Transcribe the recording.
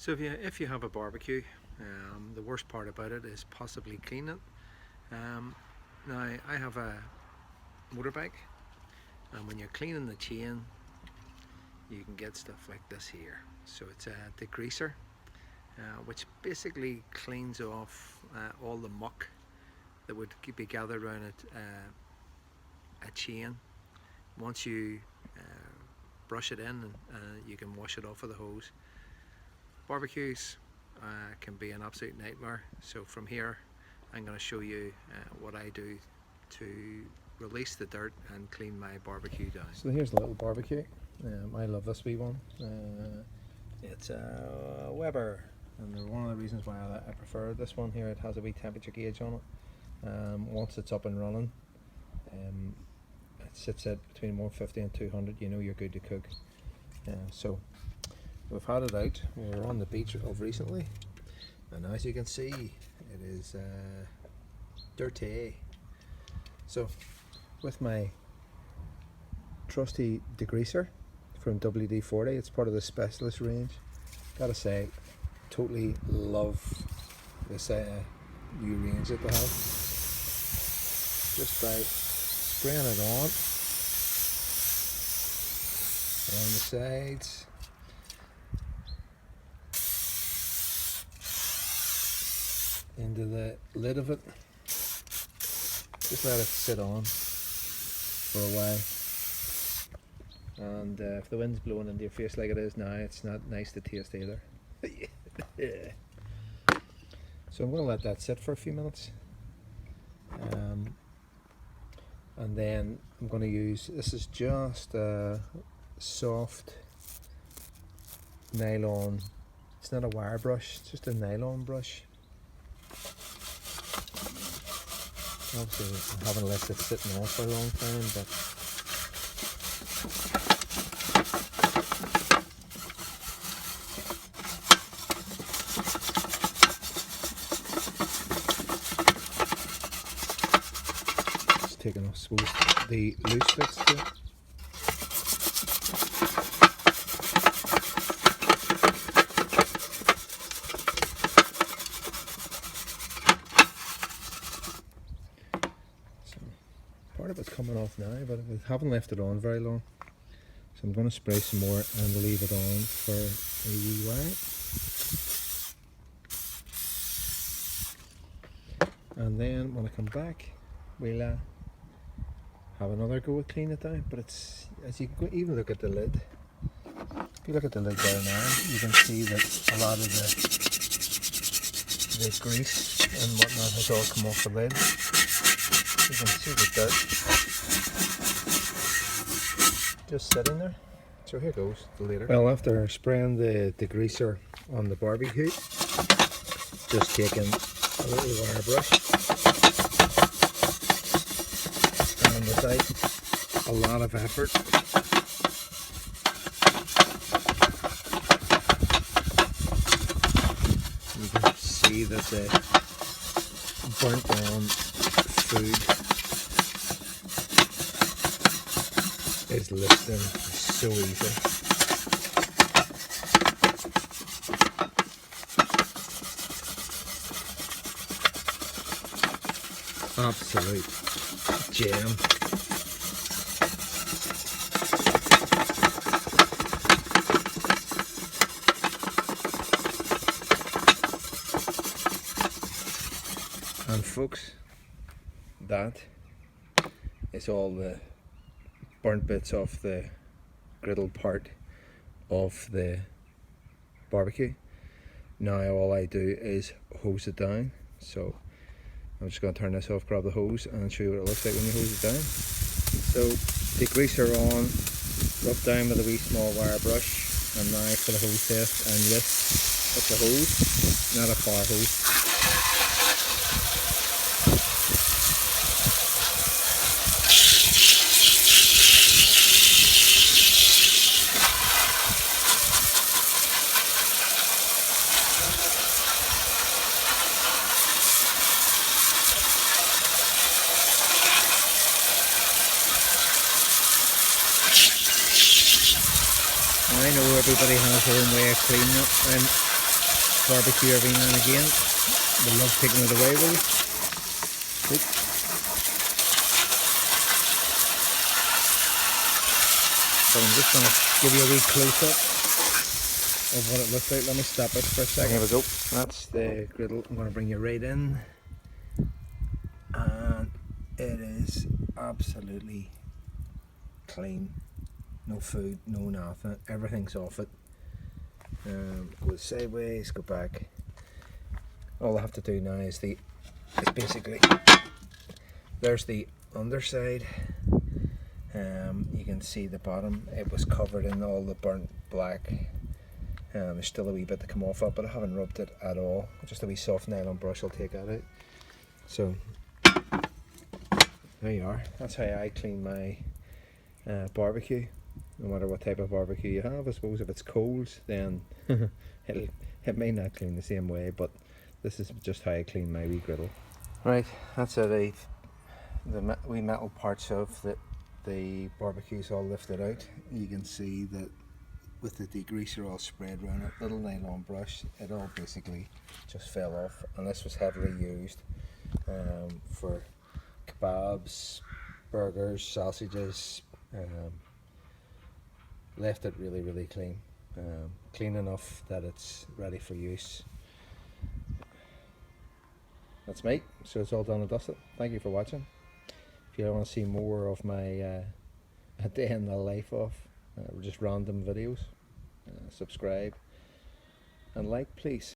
So if you have a barbecue, the worst part about it is possibly cleaning it. Now I have a motorbike, and when you're cleaning the chain, you can get stuff like this here. So it's a degreaser, which basically cleans off all the muck that would be gathered around a chain. Once you brush it in, you can wash it off with a hose. Barbecues can be an absolute nightmare, so from here I'm going to show you what I do to release the dirt and clean my barbecue down. So here's a little barbecue. I love this wee one. It's a Weber, and one of the reasons why I prefer this one here, it has a wee temperature gauge on it. Once it's up and running, it sits at between 150 and 200, you know you're good to cook. So we've had it out. We were on the beach of recently, and as you can see, it is dirty. So with my trusty degreaser from WD-40, it's part of the specialist range. Gotta say, totally love this new range that they have. Just by spraying it on the sides. Into the lid of it. Just let it sit on for a while. And if the wind's blowing into your face like it is now, it's not nice to taste either. So I'm going to let that sit for a few minutes. And then I'm going to use, this is just a soft nylon, it's not a wire brush, it's just a nylon brush. Obviously I haven't left it sitting off for a long time, but just taking off, suppose, the loose bits too. Part of it's coming off now, but I haven't left it on very long, so I'm going to spray some more and leave it on for a wee while. And then when I come back, we'll have another go at cleaning it down. But it's, as you can even look at the lid, if you look at the lid there now, you can see that a lot of the grease and whatnot has all come off the lid. You can see the dirt just sitting there. So here goes the later. Well, after spraying the degreaser on the barbecue, just taking a little wire brush, and without a lot of effort, you can see that the burnt on food is lifting so easy. Absolute gem. And folks, that is all the burnt bits off the griddle part of the barbecue. Now all I do is hose it down. So I'm just going to turn this off, grab the hose, and show you what it looks like when you hose it down. So degreaser on, rub down with a wee small wire brush, and now for the hose test, and yes, it's a hose, not a fire hose. I know everybody has their own way of cleaning it, and barbecue every now and again. We love taking it away with us. So I'm just going to give you a wee close up of what it looks like. Let me stop it for a second. Here we go. That's the griddle. I'm going to bring you right in. And it is absolutely clean. No food, no nothing. Everything's off it. Go sideways, go back. All I have to do now is basically, there's the underside. You can see the bottom. It was covered in all the burnt black. There's still a wee bit to come off it, but I haven't rubbed it at all. Just a wee soft nylon brush will take that out. So there you are. That's how I clean my barbecue. No matter what type of barbecue you have, I suppose if it's coals, then it may not clean the same way, but this is just how I clean my wee griddle. Right, that's it. The wee metal parts of the barbecue's all lifted out. You can see that with the degreaser all spread around it, little nylon brush, it all basically just fell off, and this was heavily used for kebabs, burgers, sausages. Left it really clean, clean enough that it's ready for use. That's me, so it's all done and dusted. Thank you for watching. If you want to see more of my a day in the life of just random videos, subscribe and like, please.